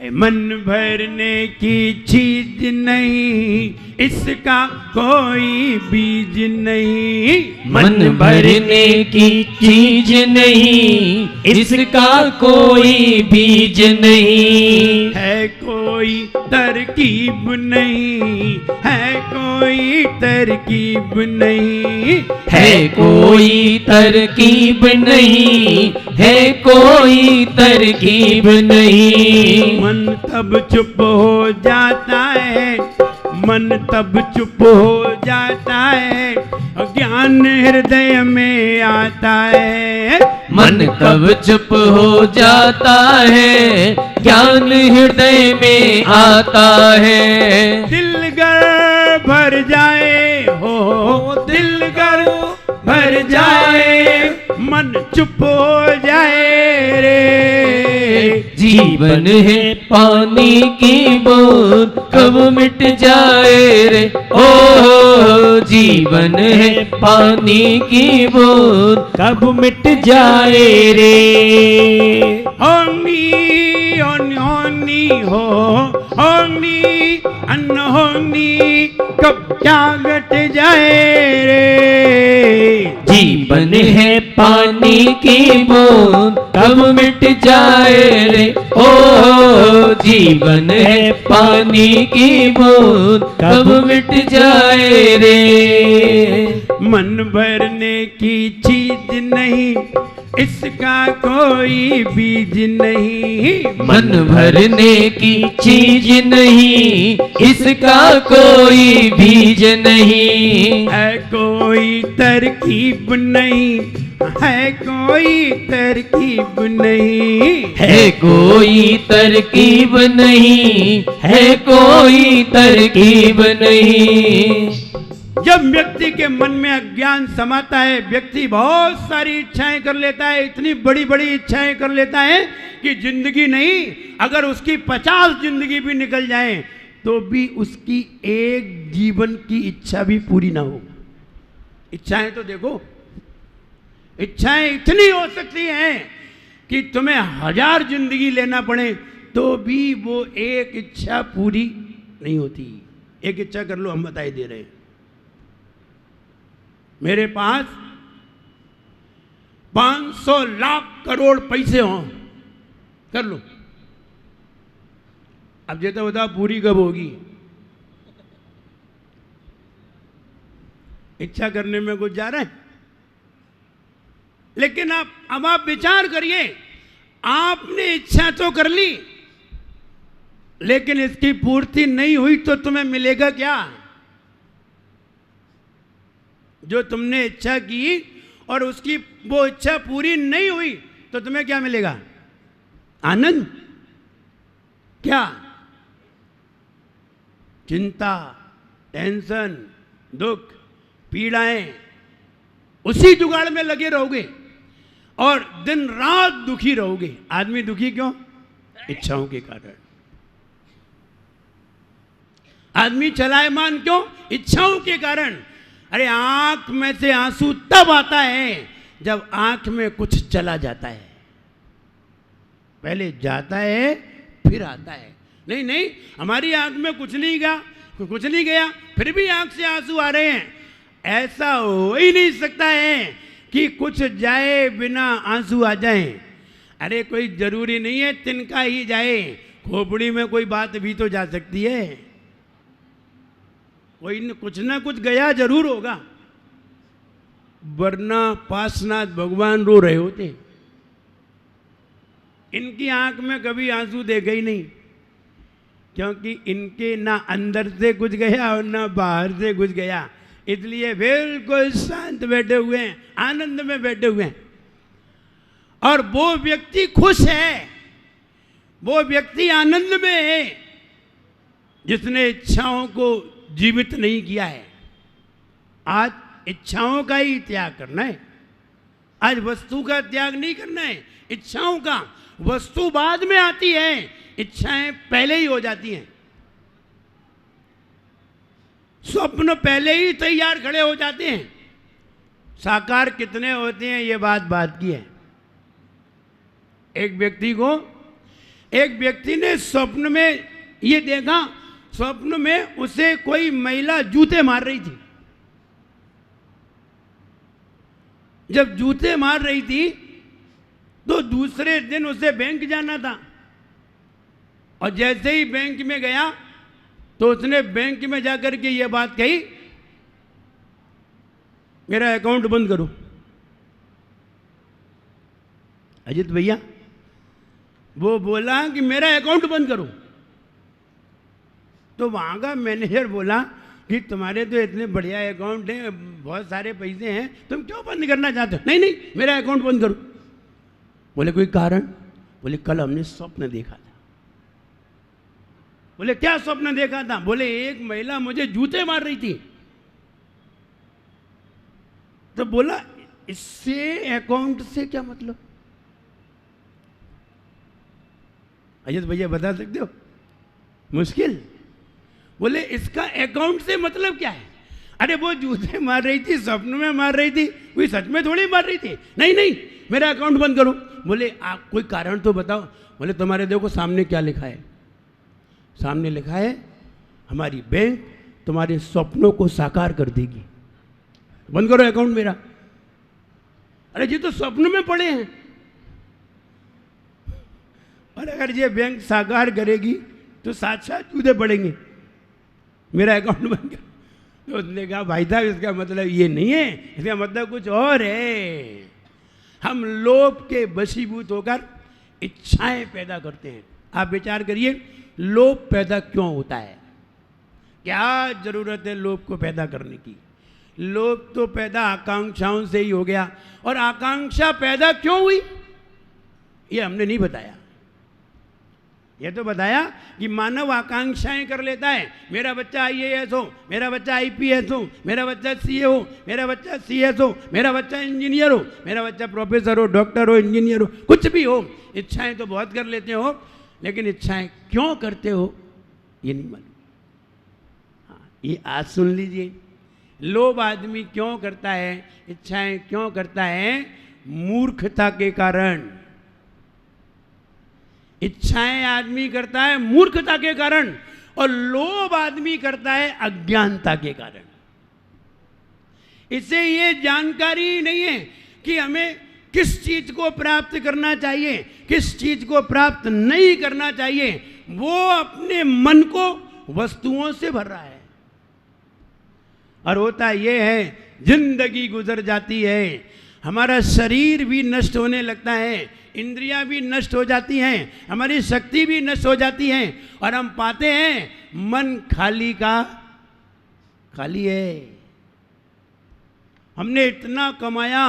मन भरने की चीज नहीं, इसका कोई बीज नहीं। मन भरने की चीज नहीं, इसका कोई बीज नहीं। है कोई तरकीब नहीं, है कोई तरकीब नहीं। है कोई तरकीब नहीं, है कोई तरकीब नहीं। मन तब चुप हो जाता है, मन तब चुप हो जाता है, ज्ञान हृदय में आता है। मन तब चुप हो जाता है, ज्ञान हृदय में आता है। दिल गर भर जाए हो, दिल गर भर जाए, मन चुप हो जाए रे। जीवन है पानी की बूंद, कब मिट जाए रे। ओ जीवन है पानी की बूंद, कब मिट जाए रे। होनी होनी हो, होनी अनहोनी कब क्या घट जाए रे। जीवन है पानी की बूंद, कब मिट जाए रे। ओ जीवन है पानी की बूंद, कब मिट जाए रे। मन भरने की चीज नहीं, इसका कोई बीज नहीं। मन भरने की चीज नहीं, इसका कोई बीज नहीं। है कोई तरकीब नहीं, है कोई तरकीब नहीं। है कोई तरकीब नहीं, है कोई तरकीब नहीं। जब व्यक्ति के मन में अज्ञान समाता है, व्यक्ति बहुत सारी इच्छाएं कर लेता है, इतनी बड़ी बड़ी इच्छाएं कर लेता है कि जिंदगी नहीं, अगर उसकी 50 जिंदगी भी निकल जाए तो भी उसकी एक जीवन की इच्छा भी पूरी ना हो। इच्छाएं तो देखो, इच्छाएं इतनी हो सकती हैं कि तुम्हें 1000 जिंदगी लेना पड़े तो भी वो एक इच्छा पूरी नहीं होती। एक इच्छा कर लो, हम बताई दे रहे हैं। मेरे पास 500 लाख करोड़ पैसे हों, कर लो। अब ये तो बताओ पूरी कब होगी? इच्छा करने में कुछ जा रहा है? लेकिन अब आप विचार करिए, आपने इच्छा तो कर ली, लेकिन इसकी पूर्ति नहीं हुई तो तुम्हें मिलेगा क्या? जो तुमने इच्छा की और उसकी वो इच्छा पूरी नहीं हुई तो तुम्हें क्या मिलेगा? आनंद? क्या? चिंता, टेंशन, दुख, पीड़ाएं, उसी जुगाड़ में लगे रहोगे और दिन रात दुखी रहोगे। आदमी दुखी क्यों? इच्छाओं के कारण। आदमी चलायमान क्यों? इच्छाओं के कारण। अरे आंख में से आंसू तब आता है जब आंख में कुछ चला जाता है। पहले जाता है फिर आता है। नहीं नहीं, हमारी आंख में कुछ नहीं गया फिर भी आंख से आंसू आ रहे हैं। ऐसा हो ही नहीं सकता है कि कुछ जाए बिना आंसू आ जाएं। अरे कोई जरूरी नहीं है तिनका ही जाए, खोपड़ी में कोई बात भी तो जा सकती है। कोई कुछ ना कुछ गया जरूर होगा, वरना पासनाथ भगवान रो रहे होते। इनकी आंख में कभी आंसू देखा ही नहीं, क्योंकि इनके ना अंदर से कुछ गया और ना बाहर से कुछ गया, इसलिए बिल्कुल शांत बैठे हुए हैं, आनंद में बैठे हुए हैं। और वो व्यक्ति खुश है, वो व्यक्ति आनंद में है जिसने इच्छाओं को जीवित नहीं किया है। आज इच्छाओं का ही त्याग करना है, आज वस्तु का त्याग नहीं करना है, इच्छाओं का। वस्तु बाद में आती है, इच्छाएं पहले ही हो जाती हैं। स्वप्न पहले ही तैयार खड़े हो जाते हैं, साकार कितने होते हैं ये बात की है। एक व्यक्ति को एक व्यक्ति ने स्वप्न में ये देखा, स्वप्न में उसे कोई महिला जूते मार रही थी। जब जूते मार रही थी तो दूसरे दिन उसे बैंक जाना था, और जैसे ही बैंक में गया तो उसने बैंक में जाकर के ये बात कही, मेरा अकाउंट बंद करो। अजित भैया, वो बोला कि मेरा अकाउंट बंद करो। तो वहां का मैनेजर बोला कि तुम्हारे तो इतने बढ़िया अकाउंट हैं, बहुत सारे पैसे हैं, तुम क्यों बंद करना चाहते हो? नहीं नहीं, मेरा अकाउंट बंद करो। बोले कोई कारण? बोले कल हमने स्वप्न देखा था। बोले क्या स्वप्न देखा था? बोले एक महिला मुझे जूते मार रही थी। तो बोला इससे अकाउंट से क्या मतलब? अजित भैया बता सकते हो? मुश्किल। बोले इसका अकाउंट से मतलब क्या है? अरे वो जूते मार रही थी, स्वप्न में मार रही थी, कोई सच में थोड़ी मार रही थी। नहीं नहीं, मेरा अकाउंट बंद करो। बोले आप कोई कारण तो बताओ। बोले तुम्हारे देखो सामने क्या लिखा है। सामने लिखा है हमारी बैंक तुम्हारे स्वप्नों को साकार कर देगी, बंद करो अकाउंट मेरा। अरे जी तो स्वप्न में पड़े हैं, और अगर ये बैंक साकार करेगी तो साक्षात जूते पड़ेंगे, मेरा अकाउंट बंद कर। तो उसने कहा भाई साहब इसका मतलब ये नहीं है, इसका मतलब कुछ और है। हम लोभ के वशीभूत होकर इच्छाएं पैदा करते हैं। आप विचार करिए, लोभ पैदा क्यों होता है? क्या जरूरत है लोभ को पैदा करने की? लोभ तो पैदा आकांक्षाओं से ही हो गया। और आकांक्षा पैदा क्यों हुई ये हमने नहीं बताया। ये तो बताया कि मानव आकांक्षाएं कर लेता है, मेरा बच्चा IAS हो, मेरा बच्चा IPS हो, मेरा बच्चा CA हो, मेरा बच्चा CS हो, मेरा बच्चा इंजीनियर हो, मेरा बच्चा प्रोफेसर हो, डॉक्टर हो, इंजीनियर हो, कुछ भी हो। इच्छाएं तो बहुत कर लेते हो, लेकिन इच्छाएं क्यों करते हो ये नहीं मालूम। हाँ, ये आज सुन लीजिए, लोभ आदमी क्यों करता है, इच्छाएं क्यों करता है? मूर्खता के कारण। इच्छाएं आदमी करता है मूर्खता के कारण, और लोभ आदमी करता है अज्ञानता के कारण। इसे ये जानकारी नहीं है कि हमें किस चीज को प्राप्त करना चाहिए, किस चीज को प्राप्त नहीं करना चाहिए। वो अपने मन को वस्तुओं से भर रहा है, और होता यह है जिंदगी गुजर जाती है, हमारा शरीर भी नष्ट होने लगता है, इंद्रियां भी नष्ट हो जाती हैं, हमारी शक्ति भी नष्ट हो जाती है, और हम पाते हैं मन खाली का खाली है। हमने इतना कमाया,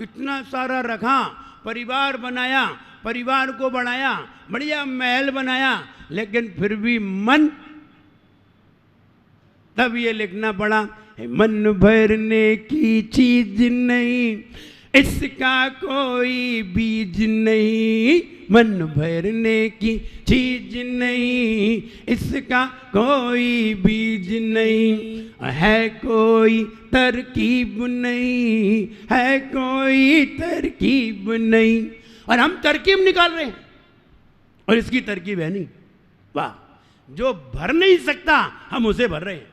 इतना सारा रखा, परिवार बनाया, परिवार को बढ़ाया, बढ़िया महल बनाया, लेकिन फिर भी मन, तब ये लिखना पड़ा मन भरने की चीज नहीं, इसका कोई बीज नहीं। मन भरने की चीज नहीं, इसका कोई बीज नहीं। है कोई तरकीब नहीं, है कोई तरकीब नहीं। और हम तरकीब निकाल रहे हैं, और इसकी तरकीब है नहीं। वाह, जो भर नहीं सकता हम उसे भर रहे हैं।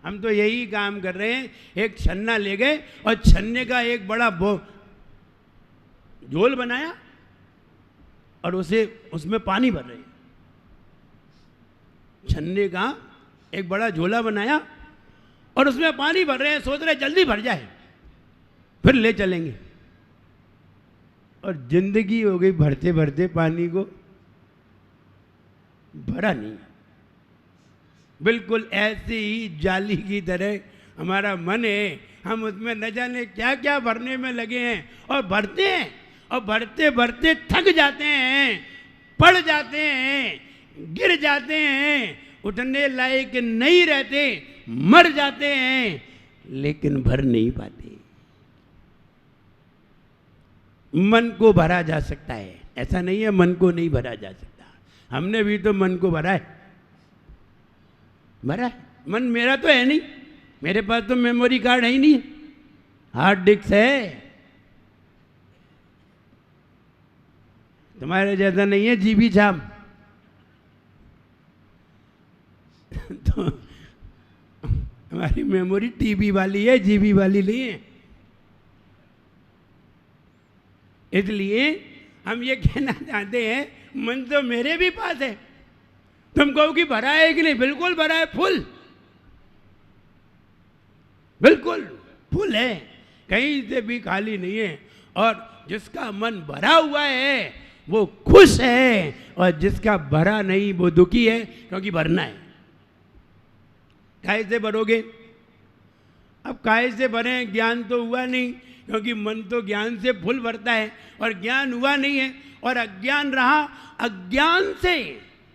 हम तो यही काम कर रहे हैं, एक छन्ना ले गए और छन्ने का एक बड़ा झोल बनाया और उसे उसमें पानी भर रहे हैं। छन्ने का एक बड़ा झोला बनाया और उसमें पानी भर रहे हैं, सोच रहे हैं जल्दी भर जाए फिर ले चलेंगे। और जिंदगी हो गई भरते भरते पानी को भरा नहीं। बिल्कुल ऐसे ही जाली की तरह हमारा मन है, हम उसमें न जाने क्या क्या भरने में लगे हैं, और भरते हैं, और भरते भरते थक जाते हैं, पड़ जाते हैं, गिर जाते हैं, उठने लायक नहीं रहते, मर जाते हैं, लेकिन भर नहीं पाते। मन को भरा जा सकता है, ऐसा नहीं है मन को नहीं भरा जा सकता। हमने भी तो मन को भरा है, भरा है। मन मेरा तो है नहीं, मेरे पास तो मेमोरी कार्ड है ही नहीं, हार्ड डिस्क है। तुम्हारे जैसा नहीं है जीबी छाप। तो हमारी मेमोरी टीबी वाली है, जीबी वाली नहीं है। इसलिए हम ये कहना चाहते हैं, मन तो मेरे भी पास है। तुम कहो कि भरा है कि नहीं, बिल्कुल भरा है, फुल, बिल्कुल फुल है, कहीं से भी खाली नहीं है। और जिसका मन भरा हुआ है वो खुश है, और जिसका भरा नहीं वो दुखी है, क्योंकि भरना है। काहे से भरोगे? अब काहे से भरे? ज्ञान तो हुआ नहीं, क्योंकि मन तो ज्ञान से फुल भरता है, और ज्ञान हुआ नहीं है, और अज्ञान रहा। अज्ञान से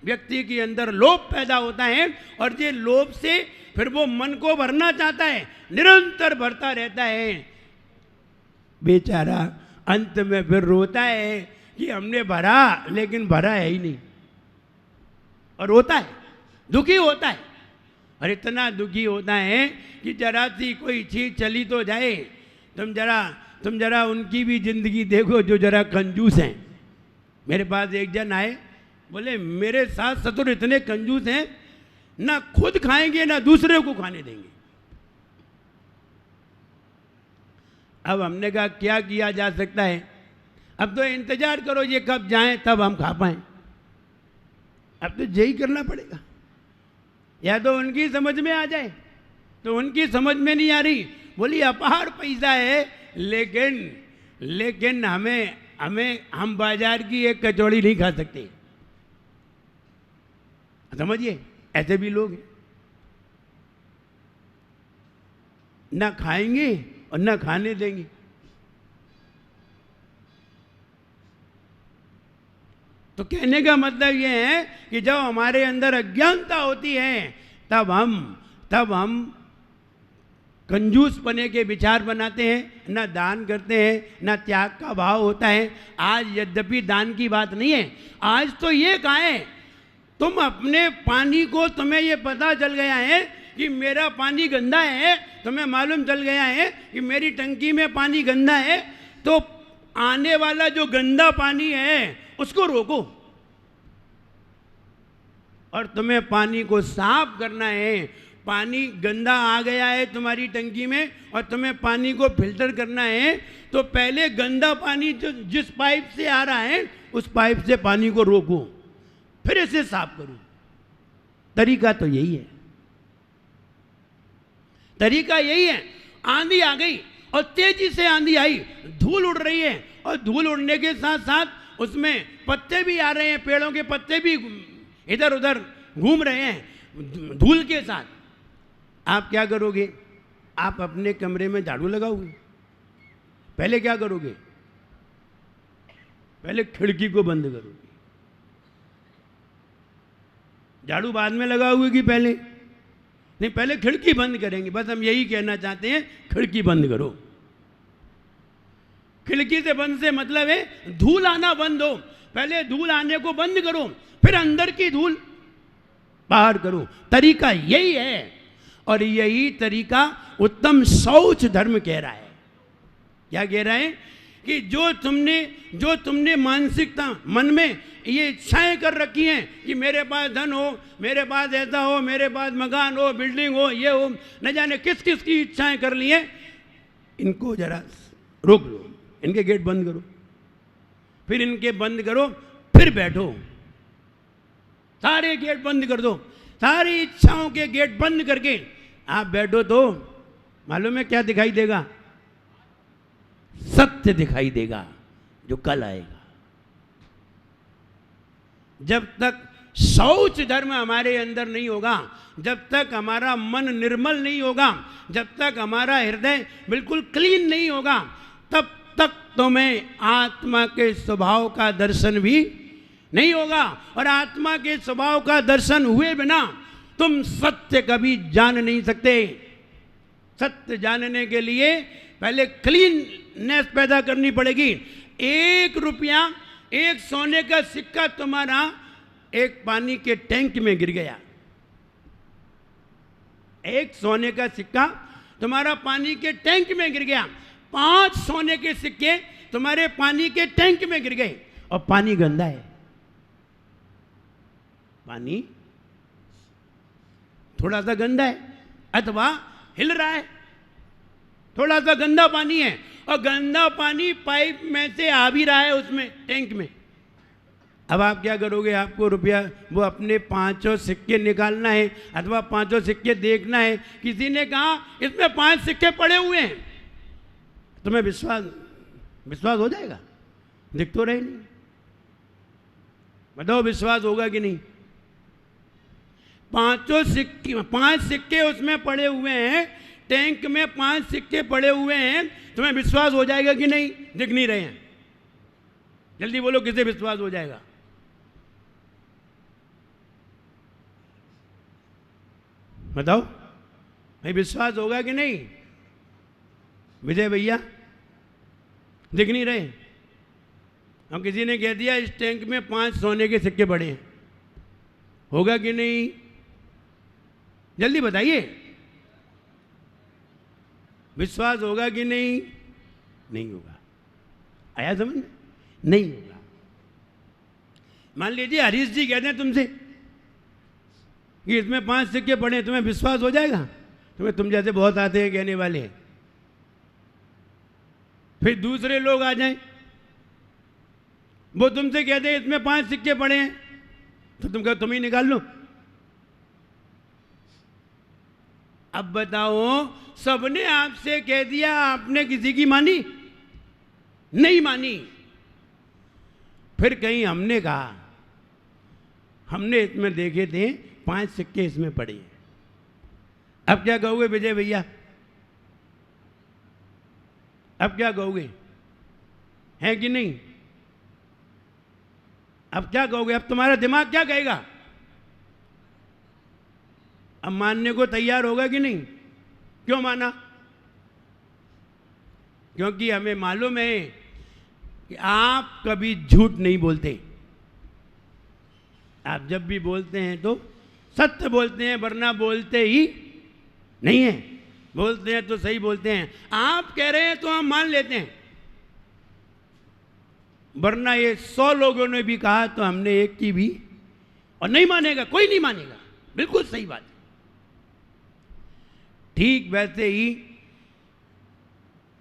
व्यक्ति के अंदर लोभ पैदा होता है, और ये लोभ से फिर वो मन को भरना चाहता है, निरंतर भरता रहता है। बेचारा अंत में फिर रोता है कि हमने भरा लेकिन भरा है ही नहीं, और रोता है, दुखी होता है। और इतना दुखी होता है कि जरा सी कोई चीज चली तो जाए। तुम जरा उनकी भी जिंदगी देखो जो जरा कंजूस हैं। मेरे पास एक जन आए, बोले मेरे सास ससुर इतने कंजूस हैं, ना खुद खाएंगे ना दूसरे को खाने देंगे। अब हमने कहा क्या किया जा सकता है? अब तो इंतजार करो ये कब जाएं तब हम खा पाएं। अब तो यही करना पड़ेगा, या तो उनकी समझ में आ जाए। तो उनकी समझ में नहीं आ रही, बोली अपार पैसा है, लेकिन हम बाजार की एक कचौड़ी नहीं खा सकते। समझिए, ऐसे भी लोग हैं, ना खाएंगे और ना खाने देंगे। तो कहने का मतलब ये है कि जब हमारे अंदर अज्ञानता होती है तब हम कंजूस पने के विचार बनाते हैं, ना दान करते हैं, ना त्याग का भाव होता है। आज यद्यपि दान की बात नहीं है, आज तो ये कहा है, तुम अपने पानी को, तुम्हें ये पता चल गया है कि मेरा पानी गंदा है, तुम्हें मालूम चल गया है कि मेरी टंकी में पानी गंदा है, तो आने वाला जो गंदा पानी है उसको रोको। और तुम्हें पानी को साफ करना है। पानी गंदा आ गया है तुम्हारी टंकी में और तुम्हें पानी को फिल्टर करना है, तो पहले गंदा पानी जो जिस पाइप से आ रहा है उस पाइप से पानी को रोको, फिर इसे साफ करो। तरीका तो यही है, तरीका यही है। आंधी आ गई और तेजी से आंधी आई, धूल उड़ रही है, और धूल उड़ने के साथ साथ उसमें पत्ते भी आ रहे हैं, पेड़ों के पत्ते भी इधर उधर घूम रहे हैं धूल के साथ। आप क्या करोगे? आप अपने कमरे में झाड़ू लगाओगे? पहले क्या करोगे? पहले खिड़की को बंद करोगे। झाड़ू बाद में लगाओगे कि पहले? नहीं, पहले खिड़की बंद करेंगे। बस हम यही कहना चाहते हैं, खिड़की बंद करो। खिड़की से बंद से मतलब है धूल आना बंद हो। पहले धूल आने को बंद करो, फिर अंदर की धूल बाहर करो। तरीका यही है, और यही तरीका उत्तम शौच धर्म कह रहा है। क्या कह रहा है? कि जो तुमने मानसिकता मन में ये इच्छाएं कर रखी हैं कि मेरे पास धन हो, मेरे पास ऐसा हो, मेरे पास मकान हो, बिल्डिंग हो, ये हो, न जाने किस किस की इच्छाएं कर ली हैं, इनको जरा रोक लो, इनके गेट बंद करो, फिर इनके बंद करो, फिर बैठो। सारे गेट बंद कर दो, सारी इच्छाओं के गेट बंद करके आप बैठो, तो मालूम है क्या दिखाई देगा? सत्य दिखाई देगा जो कल आएगा। जब तक शौच धर्म हमारे अंदर नहीं होगा, जब तक हमारा मन निर्मल नहीं होगा, जब तक हमारा हृदय बिल्कुल क्लीन नहीं होगा, तब तक तुम्हें आत्मा के स्वभाव का दर्शन भी नहीं होगा। और आत्मा के स्वभाव का दर्शन हुए बिना तुम सत्य कभी जान नहीं सकते। सत्य जानने के लिए पहले क्लीननेस पैदा करनी पड़ेगी। 1 रुपया, एक सोने का सिक्का तुम्हारा एक पानी के टैंक में गिर गया। एक सोने का सिक्का तुम्हारा पानी के टैंक में गिर गया। 5 सोने के सिक्के तुम्हारे पानी के टैंक में गिर गए। और पानी गंदा है, पानी थोड़ा सा गंदा है अथवा हिल रहा है, थोड़ा सा गंदा पानी है, और गंदा पानी पाइप में से आ भी रहा है उसमें टैंक में। अब आप क्या करोगे? आपको रुपया वो अपने 5 सिक्के निकालना है अथवा 5 सिक्के देखना है। किसी ने कहा इसमें 5 सिक्के पड़े हुए हैं, तुम्हें विश्वास हो जाएगा? दिख तो रहे नहीं, बताओ विश्वास होगा कि नहीं? 5 सिक्के उसमें पड़े हुए हैं, टैंक में 5 सिक्के पड़े हुए हैं, तुम्हें विश्वास हो जाएगा कि नहीं? दिख नहीं रहे हैं, जल्दी बोलो किसे विश्वास हो जाएगा? बताओ भाई, विश्वास होगा कि नहीं? विजय भैया दिख नहीं रहे। हम किसी ने कह दिया इस टैंक में 5 सोने के सिक्के पड़े हैं, होगा कि नहीं? जल्दी बताइए, विश्वास होगा कि नहीं? नहीं होगा। आया समझ में? नहीं होगा। मान लीजिए हरीश जी कहते हैं तुमसे कि इसमें 5 सिक्के पड़े हैं, तुम्हें विश्वास हो जाएगा? तुम जैसे बहुत आते हैं कहने वाले। फिर दूसरे लोग आ जाएं, वो तुमसे कहते हैं इसमें 5 सिक्के पड़े हैं, तो तुम कहो तुम ही निकाल लो। अब बताओ, सबने आपसे कह दिया, आपने किसी की मानी? नहीं मानी। फिर कहीं हमने कहा हमने इसमें देखे थे 5 सिक्के इसमें पड़े हैं, अब क्या कहोगे विजय भैया? अब क्या कहोगे? है कि नहीं? अब क्या कहोगे? अब तुम्हारा दिमाग क्या कहेगा? अब मानने को तैयार होगा कि नहीं? क्यों माना? क्योंकि हमें मालूम है कि आप कभी झूठ नहीं बोलते। आप जब भी बोलते हैं तो सत्य बोलते हैं, वरना बोलते ही नहीं है। बोलते हैं तो सही बोलते हैं। आप कह रहे हैं तो हम मान लेते हैं, वरना ये 100 लोगों ने भी कहा तो हमने एक की भी, और नहीं मानेगा, कोई नहीं मानेगा। बिल्कुल सही बात है। ठीक वैसे ही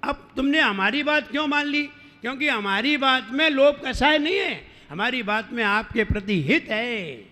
अब तुमने हमारी बात क्यों मान ली? क्योंकि हमारी बात में लोभ कसाय नहीं है, हमारी बात में आपके प्रति हित है।